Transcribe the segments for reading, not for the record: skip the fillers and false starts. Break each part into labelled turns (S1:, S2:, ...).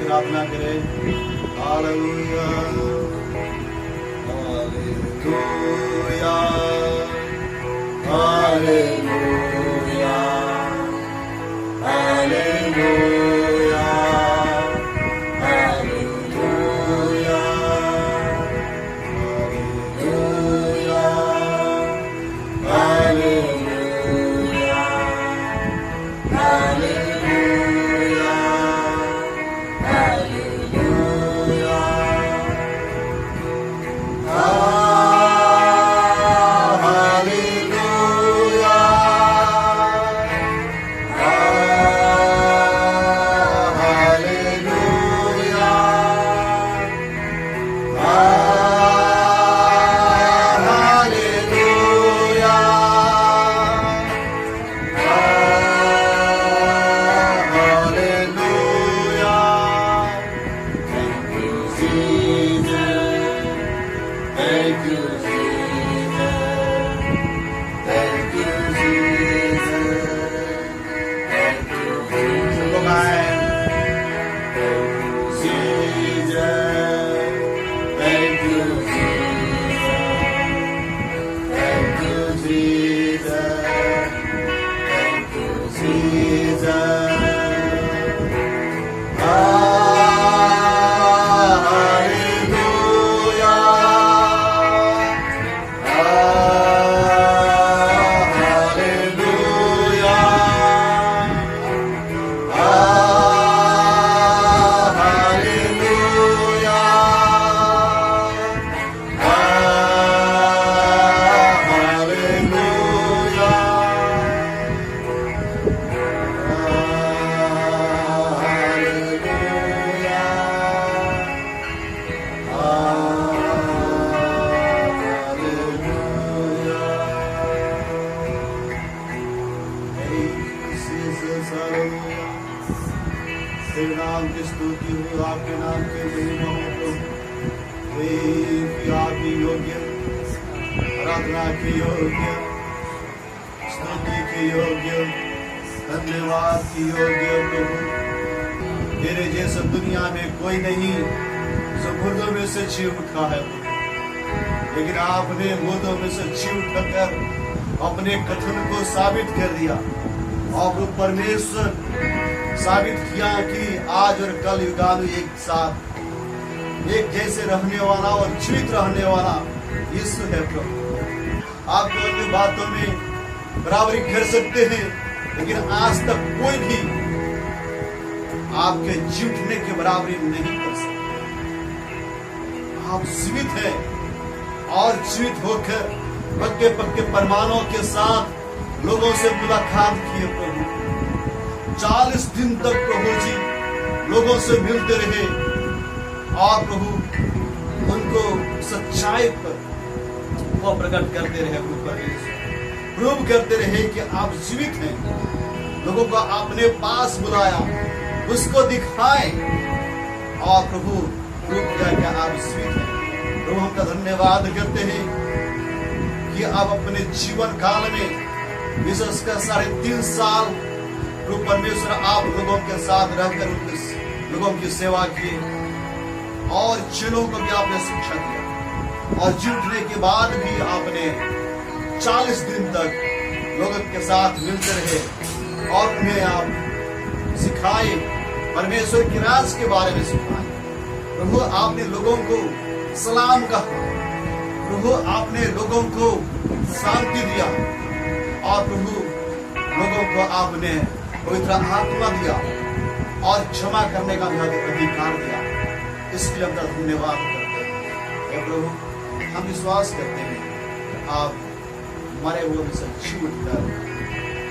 S1: आराधना करें। Hallelujah hallelujah hallelujah hallelujah hallelujah hallelujah hallelujah hallelujah तेरे नाम की स्तुति हो, आपके नाम की महिमा हो प्रभु। आपकी योग्य आराधना के योग्य, स्तुति के योग्य, धन्यवाद की योग्य प्रभु। तेरे जैसा दुनिया में कोई नहीं जो मुर्दों में से जी उठा है, लेकिन आपने मुर्दों में से जी उठाकर अपने कथन को साबित कर दिया। और परमेश्वर साबित किया कि आज और कल युगानु एक साथ एक जैसे रहने वाला और जीवित रहने वाला यीशु है प्रभु। आप तो अन्य बातों में बराबरी कर सकते हैं, लेकिन आज तक कोई भी आपके जीवने के बराबरी नहीं कर सकते। आप जीवित हैं और जीवित होकर पक्के पक्के प्रमाणों के साथ लोगों से मुलाकात किए प्रभु। 40 दिन तक प्रभु जी लोगों से मिलते रहे और प्रभु उनको सच्चाई पर वो प्रकट करते रहे। परमेश्वर प्रूव करते रहे कि आप जीवित हैं। लोगों को आपने पास बुलाया, उसको दिखाए और प्रभु प्रूव किया कि आप जीवित हैं। प्रभु हमका धन्यवाद करते हैं कि आप अपने जीवन काल में विशेषकर 3.5 साल प्रभु परमेश्वर आप लोगों के साथ रहकर लोगों की सेवा की और चेलों को भी आपने शिक्षा दिया और जी उठने के बाद भी आपने 40 दिन तक लोगों के साथ मिलते रहे और उन्हें आप सिखाए, परमेश्वर के राज के बारे में सिखाए। प्रभु आपने लोगों को सलाम कहा, प्रभु आपने लोगों को शांति दिया और प्रभु लोगों को आपने पवित्र आत्मा दिया और क्षमा करने का भी अधिकार दिया। इसके लिए हम धन्यवाद करते हैं। हे प्रभु हम विश्वास करते हैं कि आप मरे हुए में से जी उठकर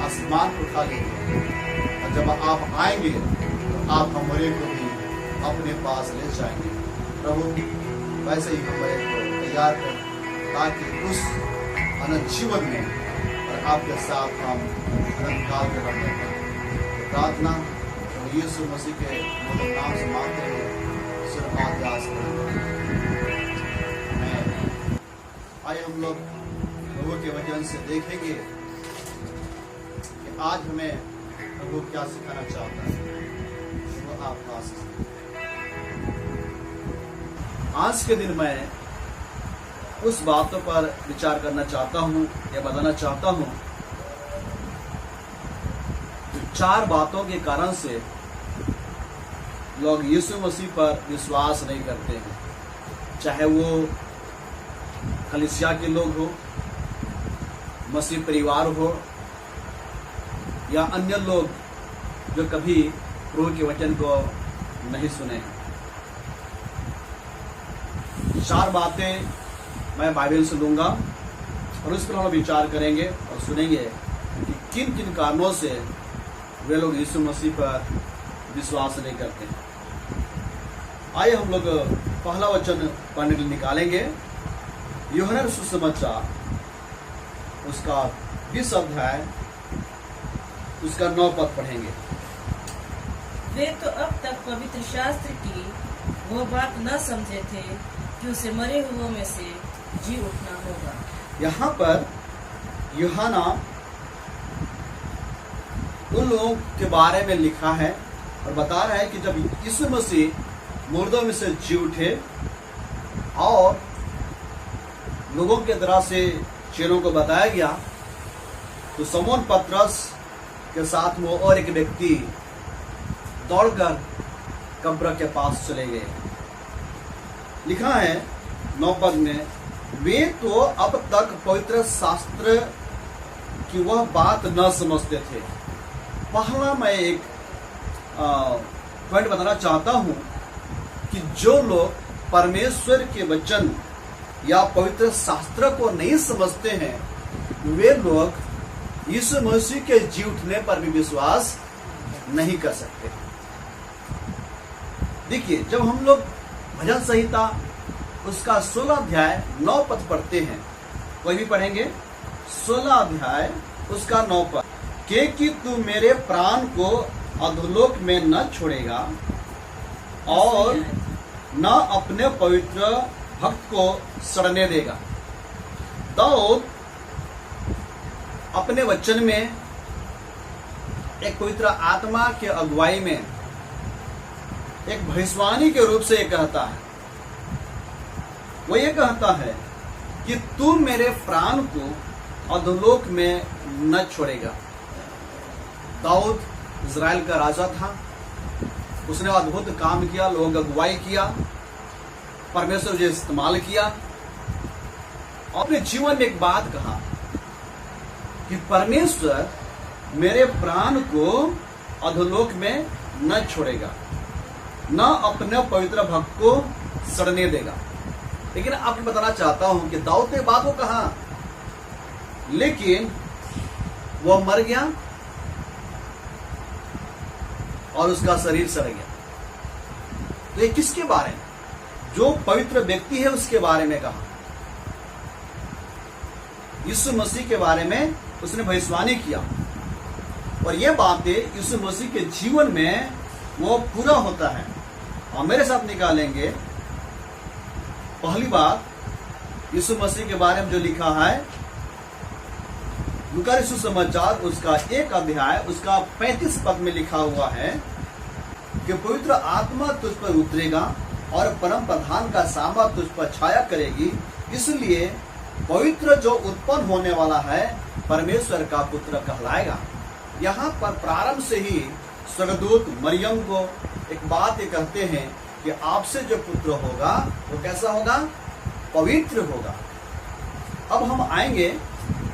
S1: आसमान को उठा लेंगे और जब आप आएंगे तो आप हमारे को भी अपने पास ले जाएंगे। प्रभु वैसे ही हमारे को तैयार कर ताकि उस अनंत जीवन में और आपके साथ हम अनंत काल के रहने पाएं। प्रार्थना यीशु मसीह के नाम से मांगते हुए सिर्फ आज्ञा आइए हम लोग प्रभु के वचन से देखेंगे कि आज हमें प्रभु क्या सिखाना चाहता है। वो आपका आशीष। आज के दिन मैं उस बातों पर विचार करना चाहता हूं या बताना चाहता हूं 4 बातों के कारण से लोग यीशु मसीह पर विश्वास नहीं करते हैं, चाहे वो कलीसिया के लोग हो, मसीह परिवार हो या अन्य लोग जो कभी प्रभु के वचन को नहीं सुने हैं। 4 बातें मैं बाइबल से लूंगा और उस पर हम विचार करेंगे और सुनेंगे कि किन किन कारणों से वे लोग यीशु मसीह पर विश्वास नहीं करते हैं। आइए हम लोग पहला वचन पढ़ने के लिए निकालेंगे। यूहन्ना सुसमाचार उसका 20 अध्याय उसका 9 पद पढ़ेंगे।
S2: वे तो अब तक पवित्र शास्त्र की वो बात न समझे थे कि उसे मरे हुओं में से जी उठना होगा।
S1: यहाँ पर यूहन्ना उन लोगों के बारे में लिखा है और बता रहा है कि जब यीशु मसीह मुर्दों में से जी उठे और लोगों के द्वारा से चेलों को बताया गया तो समौन पतरस के साथ वो और एक व्यक्ति दौड़कर कब्र के पास चले गए। लिखा है 9 पद में, वे तो अब तक पवित्र शास्त्र की वह बात न समझते थे। पहला मैं एक पॉइंट बताना चाहता हूं कि जो लोग परमेश्वर के वचन या पवित्र शास्त्र को नहीं समझते हैं वे लोग यीशु मसीह के जी उठने पर भी विश्वास नहीं कर सकते। देखिए, जब हम लोग भजन संहिता उसका 16 अध्याय 9 पद पढ़ते हैं, कोई भी पढ़ेंगे 16 अध्याय उसका 9 पद, कि तू मेरे प्राण को अधोलोक में न छोड़ेगा और न अपने पवित्र भक्त को सड़ने देगा। दाऊद अपने वचन में एक पवित्र आत्मा के अगुवाई में एक भविष्यवाणी के रूप से ये कहता है। वो ये कहता है कि तू मेरे प्राण को अधोलोक में न छोड़ेगा। दाऊद इज़राइल का राजा था, उसने अद्भुत काम किया, लोगों की अगुवाई किया, परमेश्वर ने इस्तेमाल किया। अपने जीवन में एक बात कहा कि परमेश्वर मेरे प्राण को अधोलोक में न छोड़ेगा, न अपने पवित्र भक्त को सड़ने देगा। लेकिन आपको बताना चाहता हूं कि दाऊद ने बात को कहा, लेकिन वह मर गया और उसका शरीर सड़ गया। तो ये किसके बारे में? जो पवित्र व्यक्ति है उसके बारे में कहा, यीशु मसीह के बारे में उसने भविष्यवाणी किया, और ये बातें यीशु मसीह के जीवन में वो पूरा होता है। और मेरे साथ निकालेंगे पहली बात, यीशु मसीह के बारे में जो लिखा है लूका रचित सुसमाचार उसका 1 अध्याय उसका 35 पद में लिखा हुआ है कि पवित्र आत्मा तुझ पर उतरेगा और परम प्रधान का सामा तुझ पर छाया करेगी, इसलिए पवित्र जो उत्पन्न होने वाला है परमेश्वर का पुत्र कहलाएगा। यहाँ पर प्रारंभ से ही स्वर्गदूत मरियम को एक बात ये कहते हैं कि आपसे जो पुत्र होगा वो कैसा होगा? पवित्र होगा। अब हम आएंगे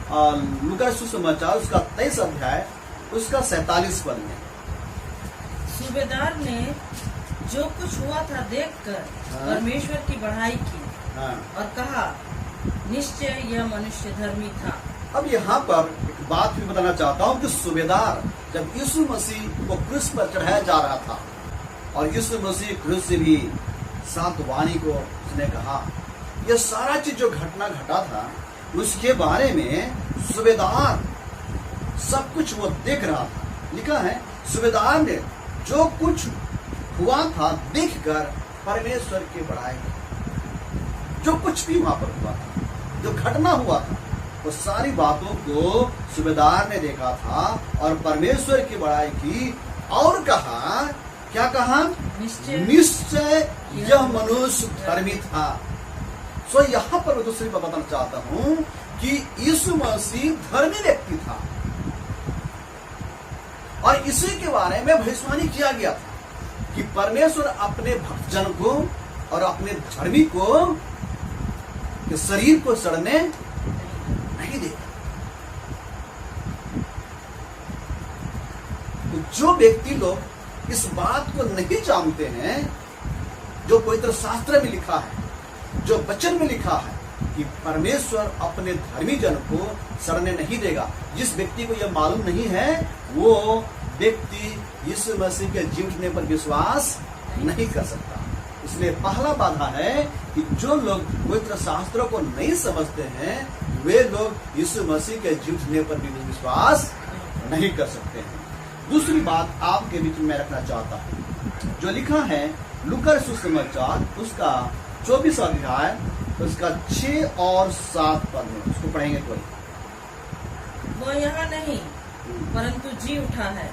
S1: लूका रचित सुसमाचार उसका 23 अध्याय उसका 47 पद में।
S2: सूबेदार ने जो कुछ हुआ था देखकर परमेश्वर की बढ़ाई की और कहा, निश्चय यह मनुष्य धर्मी था।
S1: अब यहाँ पर एक बात भी बताना चाहता हूँ कि सूबेदार जब यीशु मसीह को क्रूस पर चढ़ाया जा रहा था और यीशु मसीह क्रूस से भी सात वाणी को उसने कहा, यह सारा चीज जो घटना घटा था उसके बारे में सूबेदार सब कुछ वो देख रहा था। लिखा है सूबेदार ने जो कुछ हुआ था देखकर परमेश्वर की बड़ाई, जो कुछ भी वहां पर हुआ था, जो घटना हुआ था, वो सारी बातों को सूबेदार ने देखा था और परमेश्वर की बड़ाई की और कहा, क्या कहा? निश्चय यह मनुष्य धर्मी था। सो यहाँ पर मैं दूसरी बात बताना चाहता हूँ कि यीशु मसीह धर्मी व्यक्ति था और इसी के बारे में भविष्यवाणी किया गया था कि परमेश्वर अपने भक्तजन को और अपने धर्मी को के शरीर को सड़ने नहीं देगा। तो जो व्यक्ति लोग इस बात को नहीं जानते हैं, जो पवित्र शास्त्र में लिखा है, जो वचन में लिखा है कि परमेश्वर अपने धर्मी जन को सड़ने नहीं देगा, जिस व्यक्ति को यह मालूम नहीं है वो व्यक्ति यीशु मसीह के जी उठने पर विश्वास नहीं कर सकता। इसलिए पहला बाधा है कि जो लोग पवित्र शास्त्रों को नहीं समझते हैं वे लोग यीशु मसीह के जी उठने पर भी विश्वास नहीं कर सकते हैं। दूसरी बात आपके बीच में रखना चाहता हूँ, जो लिखा है लूका रचित सुसमाचार उसका 24 अध्याय उसका 6 और 7 पद में, उसको पढ़ेंगे कोई।
S2: वो यहाँ नहीं परंतु जी उठा है।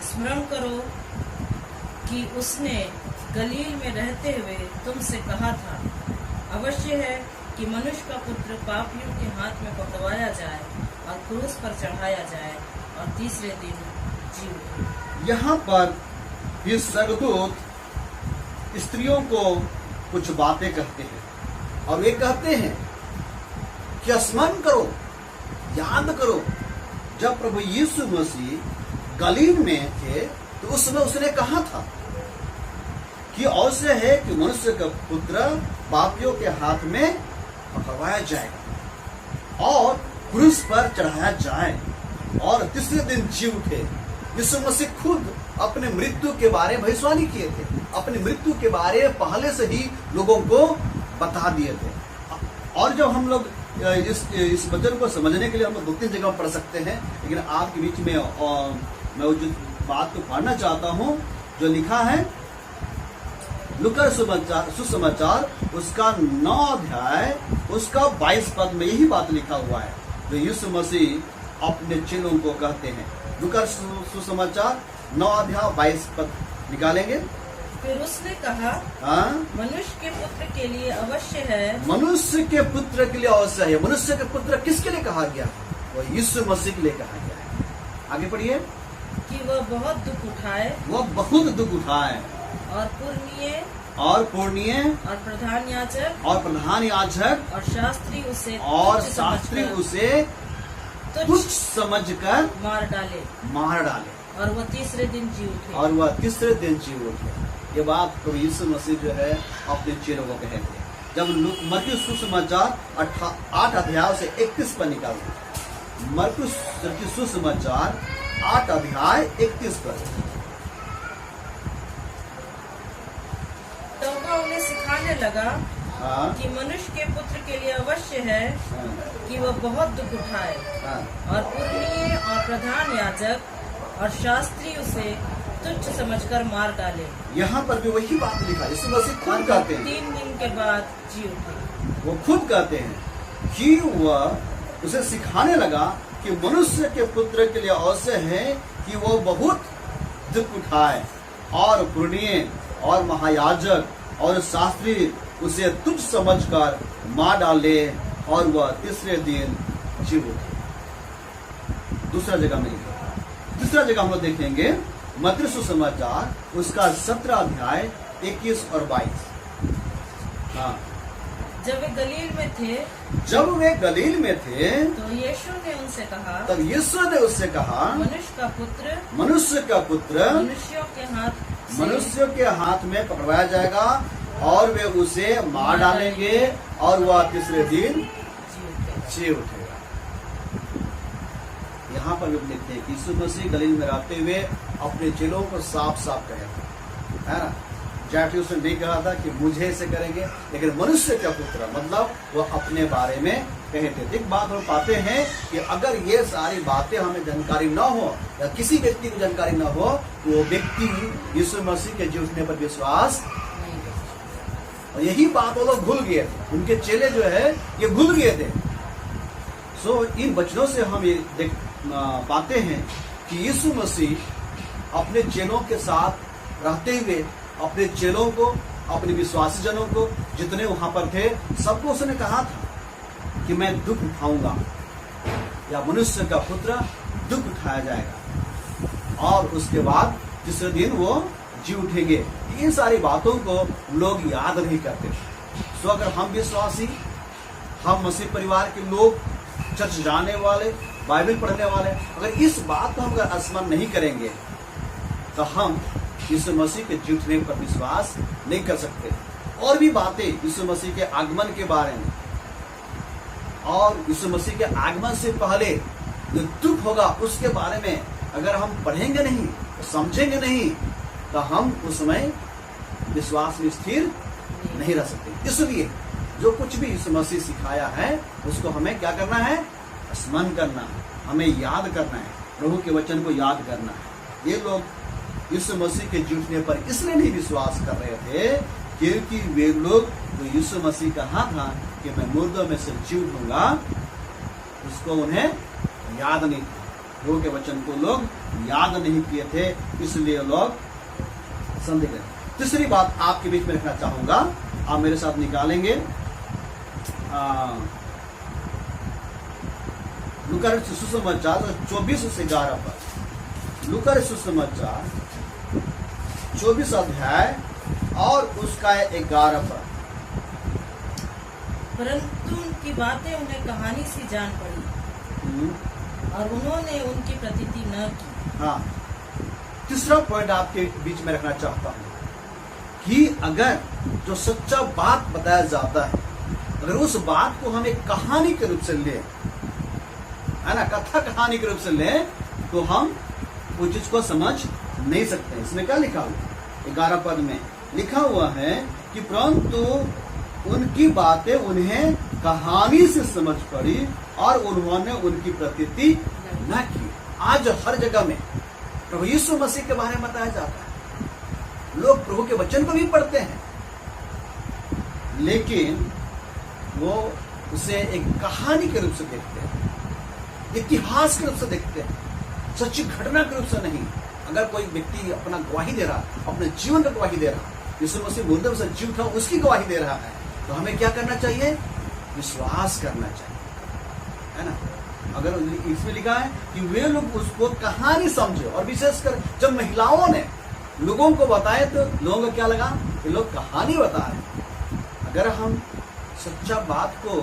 S2: स्मरण करो कि उसने गलील में रहते हुए तुमसे कहा था, अवश्य है कि मनुष्य का पुत्र पापियों के हाथ में पकड़वाया जाए और क्रूस पर चढ़ाया जाए और तीसरे दिन जी उठे।
S1: यहाँ पर ये स्वर्गदूत स्त्रियों को कुछ बातें कहते हैं और वे कहते हैं कि स्मरण करो, याद करो, जब प्रभु यीशु मसीह गलील में थे तो उस समय उसने कहा था कि अवश्य है कि मनुष्य का पुत्र पापियों के हाथ में पकड़वाया जाएगा और क्रूस पर चढ़ाया जाए और तीसरे दिन जी उठे। यीशु मसीह खुद अपने मृत्यु के बारे में भविष्यवाणी किए थे, अपनी मृत्यु के बारे में पहले से ही लोगों को बता दिए थे। और जब हम लोग इस वचन को समझने के लिए हम लोग 2-3 जगह पढ़ सकते हैं, लेकिन आपके बीच में मैं जो बात को पढ़ना चाहता हूँ जो लिखा है लूका सुसमाचार उसका 9 अध्याय उसका 22 पद में यही बात लिखा हुआ है जो यीशु मसीह अपने चेलों को कहते हैं। लूका सुसमाचार 9 अध्याय 22 पद निकालेंगे।
S2: फिर उसने कहा, मनुष्य के पुत्र के लिए अवश्य है।
S1: मनुष्य के पुत्र के लिए अवश्य है। मनुष्य के पुत्र किसके लिए कहा गया? वो यीशु मसीह के लिए कहा गया है। आगे पढ़िए।
S2: कि वह बहुत दुख उठाए,
S1: वह बहुत दुख उठाए
S2: और पुण्य
S1: और
S2: प्रधान
S1: याजक
S2: और शास्त्री उसे
S1: तुच्छ समझकर
S2: मार डाले और वह तीसरे दिन जी उठे। ये बात तो यीशु मसीह जो है अपने चेलों को कहे थे जब मरकुस सुसमाचार 8 अध्याय से 31 पर निकालते। मरकुस सुसमाचार 8 अध्याय 31 पर। तब वह वह उन्हें सिखाने लगा
S1: हाँ,
S2: कि मनुष्य के पुत्र के लिए अवश्य है
S1: हाँ,
S2: कि वह बहुत दुख उठाए
S1: हाँ,
S2: और पुरनीय और प्रधान याजक और शास्त्री उसे तुच्छ समझकर मार डाले।
S1: यहाँ पर भी वही बात लिखा है। यीशु मसीह
S2: और
S1: खुद कहते हैं,
S2: 3 दिन के बाद जी उठे।
S1: वो खुद कहते हैं कि वह उसे सिखाने लगा कि मनुष्य के पुत्र के लिए अवश्य है कि वो बहुत दुख उठाए और पुरनीय और महायाजक और शास्त्री उसे तुच्छ समझकर मार डाले और वह तीसरे दिन जी उठे। दूसरा जगह में लिखा, दूसरा जगह हम लोग देखेंगे मत्ती सुसमाचार उसका 17 अध्याय 21 और 22। हाँ,
S2: जब वे गलील में थे
S1: जब वे गलील में थे
S2: तो यीशु ने उनसे कहा,
S1: तब यीशु ने उससे कहा,
S2: मनुष्य का पुत्र
S1: मनुष्य का पुत्र मनुष्यों के हाथ में पकड़वाया जाएगा और वे उसे मार डालेंगे और वह तीसरे दिन जी उठेगा। यहाँ पर भी हम देखते हैं कि यीशु मसीह गलील में रहते हुए अपने चेलों को साफ साफ कहे, है ना। जाके उसने नहीं कहा था कि मुझे ऐसे करेंगे, लेकिन मनुष्य का पुत्र मतलब वो अपने बारे में कहे थे। एक बात हम पाते हैं कि अगर ये सारी बातें हमें जानकारी न हो या किसी व्यक्ति को जानकारी न हो तो वो व्यक्ति यीशु मसीह के जी उठने पर विश्वास, और यही बात वो लोग भूल गए थे। उनके चेले जो है ये भूल गए थे। सो इन वचनों से हम ये देख पाते हैं कि यीशु मसीह अपने चेलों के साथ रहते हुए अपने चेलों को, अपने विश्वासी जनों को, जितने वहां पर थे, सबको उसने कहा था कि मैं दुख उठाऊंगा या मनुष्य का पुत्र दुख उठाया जाएगा और उसके बाद तीसरे दिन वो जी उठेंगे। इन सारी बातों को लोग याद नहीं करते। सो अगर हम विश्वासी, हम मसीह परिवार के लोग, चर्च जाने वाले, बाइबल पढ़ने वाले, अगर इस बात को हम अगर स्मरण नहीं करेंगे तो हम यीशु मसीह के जी उठने पर विश्वास नहीं कर सकते। और भी बातें यीशु मसीह के आगमन के बारे में और यीशु मसीह के आगमन से पहले जो दुख होगा उसके बारे में अगर हम पढ़ेंगे नहीं, समझेंगे नहीं, तो हम उसमें विश्वास में स्थिर नहीं रह सकते। इसलिए जो कुछ भी यीशु मसीह सिखाया है उसको हमें क्या करना है? स्मरण करना है, हमें याद करना है, प्रभु के वचन को याद करना है। ये लोग यीशु मसीह के जी उठने पर इसलिए नहीं विश्वास कर रहे थे क्योंकि वे लोग जो यीशु मसीह कहा था कि मैं मुर्दों में से जी उठूंगा, उसको उन्हें याद नहीं था। प्रभु के वचन को लोग याद नहीं किए थे, इसलिए लोग संदेह करें। तीसरी बात आपके बीच में रखना चाहूंगा, आप मेरे साथ निकालेंगे लूका सुसमाचार 24 से 11 पर। लूका सुसमाचार 24 अध्याय और उसका 11 पर।
S2: परंतु उनकी बातें उन्हें कहानी सी जान पड़ी और उन्होंने उनकी प्रतीति न की।
S1: हाँ, तीसरा पॉइंट आपके बीच में रखना चाहता हूं कि अगर जो सच्चा बात बताया जाता है, अगर उस बात को हम एक कहानी के रूप से ले, है ना, कथा कहानी के रूप से ले, तो हम उस चीज को समझ नहीं सकते। इसमें क्या लिखा हुआ? 11 पद में लिखा हुआ है कि परंतु उनकी बातें उन्हें कहानी से समझ पड़ी और उन्होंने उनकी प्रतीति न की। आज हर जगह में प्रभु यीशु मसीह के बारे में बताया जाता है, लोग प्रभु के वचन को भी पढ़ते हैं, लेकिन वो उसे एक कहानी के रूप से देखते हैं, इतिहास के रूप से देखते हैं, सच्ची घटना के रूप से नहीं। अगर कोई व्यक्ति अपना गवाही दे रहा, अपने जीवन का गवाही दे रहा, यीशु मसीह मुर्दों में से जी उठा उसकी गवाही दे रहा है, तो हमें क्या करना चाहिए? विश्वास करना चाहिए, है ना। अगर इसमें लिखा है कि वे लोग उसको कहानी समझे, और विशेषकर जब महिलाओं ने लोगों को बताए तो लोगों को क्या लगा? ये लोग कहानी बता रहे। अगर हम सच्चा बात को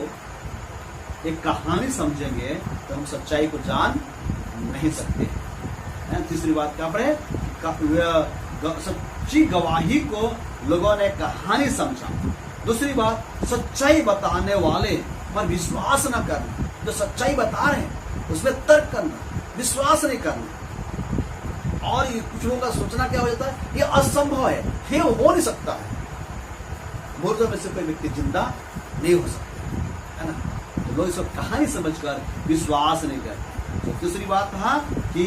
S1: एक कहानी समझेंगे तो हम सच्चाई को जान नहीं सकते। तीसरी बात क्या पढ़े? सच्ची गवाही को लोगों ने कहानी समझा। दूसरी बात, सच्चाई बताने वाले पर विश्वास न करना। जो सच्चाई बता रहे हैं उसमें तर्क करना, विश्वास नहीं करना। और कुछ लोगों का सोचना क्या हो जाता है? ये असंभव है, ये हो नहीं सकता है। मुर्दों में से कोई व्यक्ति जिंदा नहीं हो सकता, है ना। तो लोग इसको कहानी समझकर विश्वास नहीं करते। तो दूसरी बात कहा कि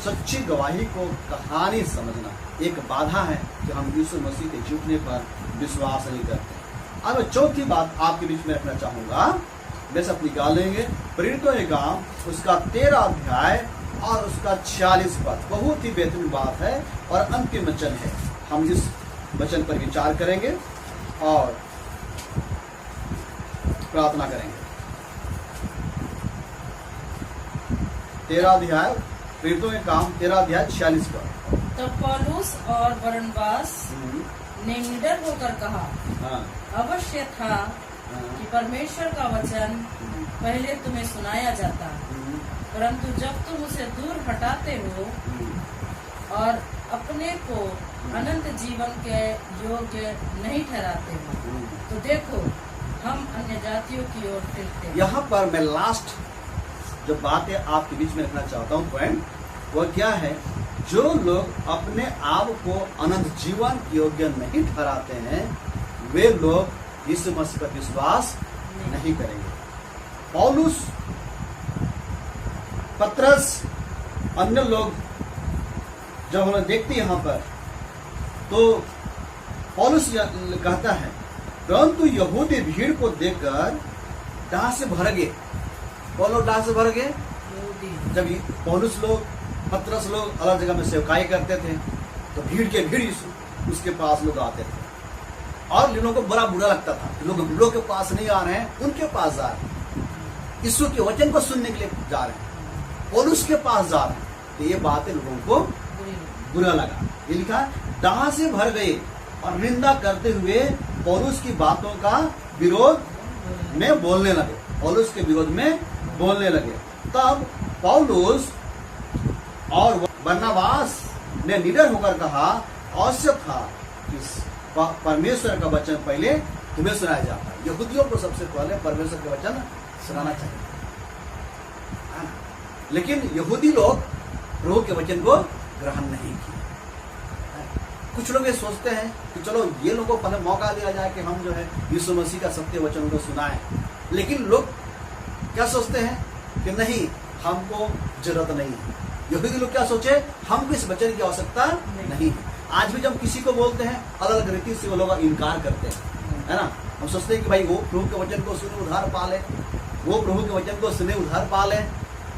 S1: सच्ची गवाही को कहानी समझना एक बाधा है कि हम यीशु मसीह के झूठने पर विश्वास नहीं करते। अब चौथी बात आपके बीच में रखना चाहूंगा, वैसे आप निकालेंगे प्रेरितों के काम उसका 13 अध्याय और उसका 46 पद। बहुत ही बेहतरीन बात है और अंतिम वचन है। हम इस वचन पर विचार करेंगे और प्रार्थना करेंगे। 13 अध्याय प्रेरितों के काम 13 अध्याय 46 पद।
S2: तब पौलुस और बरनबास ने निडर होकर कहा,
S1: हाँ,
S2: अवश्य था कि परमेश्वर का वचन पहले तुम्हें सुनाया जाता, परंतु जब तुम उसे दूर हटाते हो और अपने को अनंत जीवन के योग्य नहीं ठहराते हो, तो देखो हम अन्य जातियों की ओर फिरते हैं।
S1: यहाँ पर मैं लास्ट जो बातें आपके बीच में रखना चाहता हूँ पॉइंट, वो क्या है, जो लोग अपने आप को अनंत जीवन के योग्य नहीं ठहराते हैं, वे लोग यीशु मसीह पर विश्वास नहीं करेंगे। पौलुस, पतरस, अन्य लोग जब हम देखते हैं यहाँ पर, तो पौलुस कहता है, परंतु यहूदी भीड़ को देखकर डाह से भर गए। कौन लोग डाह से भर गए? जब पौलुस लोग, पतरस लोग अलग जगह में सेवकाई करते थे, तो भीड़ के भीड़ उसके पास लोग आते थे और लोगों को बड़ा बुरा लगता था, लोग हम लोग के पास नहीं आ रहे हैं, उनके पास जा रहे हैं, यीशु के वचन को सुनने के लिए जा रहे हैं, पौलुस के पास जा रहे हैं। तो ये बातें लोगों को बुरा लगा। ये लिखा, डाह से भर गए और निंदा करते हुए पौलुस की बातों का विरोध में बोलने लगे, पौलुस के विरोध में बोलने लगे। तब पौलुस और बरनबास ने निडर होकर कहा, आवश्यक था कि परमेश्वर का वचन पहले तुम्हें सुनाया जाता है। यहूदियों को सबसे पहले परमेश्वर का वचन सुनाना चाहिए, लेकिन यहूदी लोग प्रभु के वचन को ग्रहण नहीं किया। कुछ लोग ये सोचते हैं कि चलो ये लोगों को पहले मौका दिया जाए कि हम जो है यीशु मसीह का सत्य वचन को सुनाएं, लेकिन लोग क्या सोचते हैं कि नहीं, हमको जरूरत नहीं है। यहूदी लोग क्या सोचे, हमको इस वचन की आवश्यकता नहीं है। आज भी जब किसी को बोलते हैं, अलग अलग रीति से वो लोग इनकार करते हैं, है ना। हम सोचते हैं कि भाई वो प्रभु के वचन को सुने उद्धार पा ले, वो प्रभु के वचन को सुने उद्धार पा ले,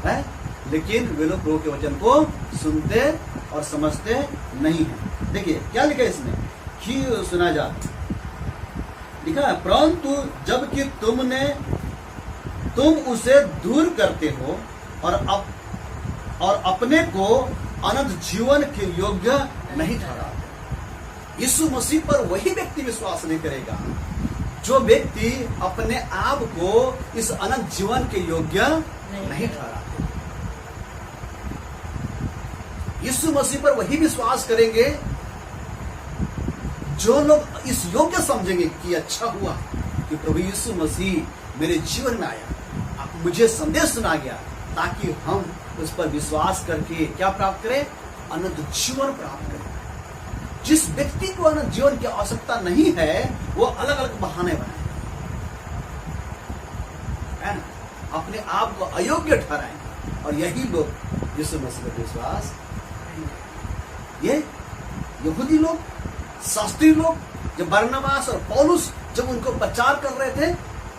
S1: है, लेकिन वे लोग प्रभु के वचन को सुनते और समझते नहीं है। देखिए क्या लिखा है इसमें, कि सुना जा लिखा है, परंतु जबकि तुम उसे दूर करते हो और अपने को अनंत जीवन के योग्य नहीं ठहराते। यीशु मसीह पर वही व्यक्ति विश्वास नहीं करेगा जो व्यक्ति अपने आप को इस अनंत जीवन के योग्य नहीं ठहराते। यीशु मसीह पर वही विश्वास करेंगे जो लोग इस योग्य समझेंगे कि अच्छा हुआ कि प्रभु यीशु मसीह मेरे जीवन में आया, मुझे संदेश सुना गया, ताकि हम उस पर विश्वास करके क्या प्राप्त करें, अनंत जीवन प्राप्त करें। जिस व्यक्ति को अनंत जीवन की आवश्यकता नहीं है, वो अलग अलग बहाने बनाए, अपने आप को अयोग्य ठहराएंगे, और यही लोग यीशु मसीह पर विश्वास, ये यहूदी लोग, शास्त्री लोग, जब बरनबास और पौलुस जब उनको प्रचार कर रहे थे,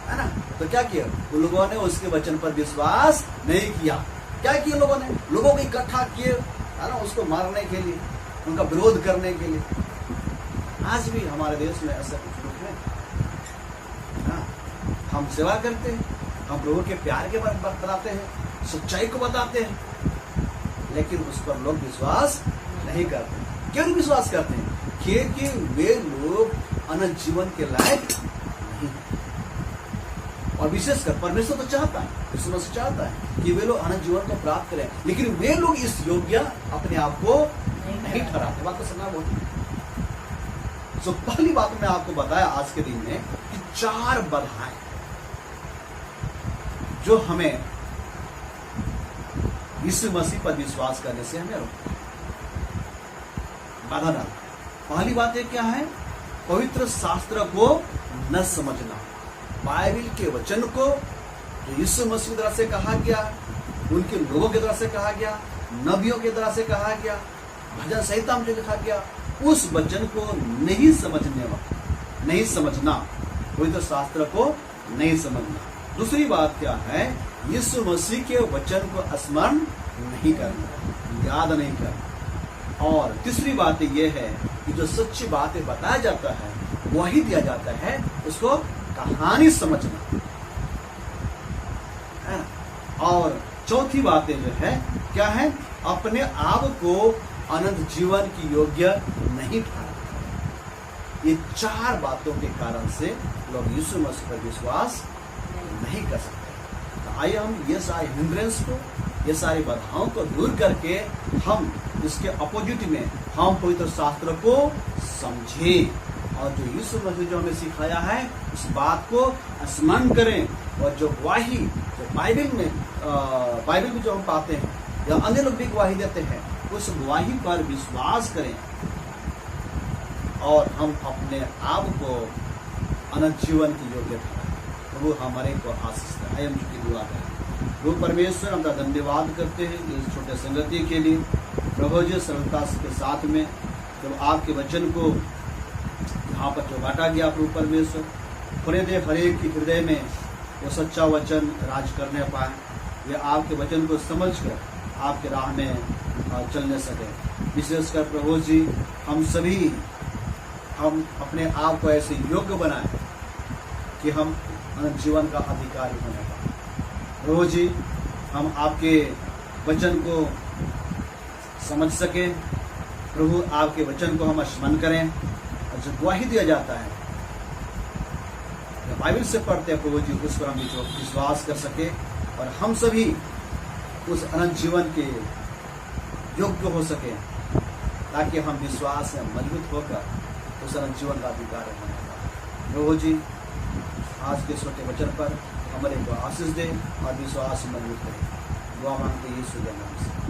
S1: है ना, तो क्या किया उन लोगों ने, उसके वचन पर विश्वास नहीं किया। क्या किया लोगों ने, लोगों को इकट्ठा किए, है ना, उसको मारने के लिए, उनका विरोध करने के लिए। आज भी हमारे देश में ऐसा कुछ लोग हैं। हम सेवा करते हैं, हम प्रभु के प्यार के बारे में बताते हैं, सच्चाई को बताते हैं, लेकिन उस पर लोग विश्वास नहीं करते। क्यों नहीं विश्वास करते हैं? क्योंकि वे लोग अनंत जीवन के लायक नहीं हैं। और विशेषकर परमेश्वर तो चाहता है, यीशु मसीह चाहता है कि वे लोग अनंत जीवन को प्राप्त करें, लेकिन वे लोग इस योग्य अपने आप को नहीं ठहराते। बात को सुनना बहुत। तो पहली बात मैं आपको बताया आज के दिन में कि 4 बाधाएं जो हमें यीशु मसीह पर विश्वास करने से हमें बाधा डालता है। पहली बात है क्या है, पवित्र शास्त्र को न समझना। बाइबल के वचन को जो यीशु मसीह की तरह से कहा गया, उनके लोगों की तरह से कहा गया, नबियों की तरह से कहा गया, भजन संहिता में जो लिखा गया, उस वचन को नहीं नहीं समझना, पवित्र शास्त्र को नहीं समझना। दूसरी बात क्या है? यीशु मसीह के वचन को स्मरण नहीं करना, याद नहीं करना। और तीसरी बात यह है कि जो सच्ची बातें बताया जाता है, वही दिया जाता है, उसको कहानी समझना है। और चौथी बातें जो है क्या है? अपने आप को अनंत जीवन की योग्य नहीं ठहराना। ये चार बातों के कारण से लोग यीशु मसीह पर विश्वास नहीं कर सकते। तो आइए हम ये सारे हिंड्रेंस को, ये सारी बाधाओं को दूर करके हम इसके अपोजिट में हम पवित्र शास्त्र को समझें और जो यीशु मसीह जो हमें सिखाया है उस बात को स्मरण करें। और जो गवाही जो बाइबल में जो हम पाते हैं या अन्य लोग भी गवाही देते हैं, उस गवाही पर विश्वास करें और हम अपने आप को अनंत जीवन की योग्य ठहराएं। प्रभु हमारे को आशीष दे। हम चुकी दुआ करें। प्रभु परमेश्वर, हम धन्यवाद करते हैं इस छोटे संगति के लिए। प्रभु जी, सरलता के साथ में जब आपके वचन को यहाँ पर जो बांटा गया, प्रभु परमेश्वर, खुले दे हर एक की हृदय में वो सच्चा वचन राज करने पाए, वे आपके वचन को समझकर आपके राह में चलने सके। विशेषकर प्रभु जी, हम अपने आप को ऐसे योग्य बनाएं कि हम अनंत जीवन का अधिकारी होने पाए। प्रभु जी, हम आपके वचन को समझ सकें। प्रभु, आपके वचन को हम स्मरण करें और जो गवाही दिया जाता है बाइबल से पढ़ते हैं प्रभु जी, उस पर हम विश्वास कर सके और हम सभी उस अनंत जीवन के योग्य हो सके, ताकि हम विश्वास में मजबूत होकर उस अनंत जीवन का अधिकारी होने पाए। प्रभु जी, आज के छोटे वचन पर हमारे को आशीष दे और विश्वास मजबूत करें। दुआ मांगते यीशु के नाम से।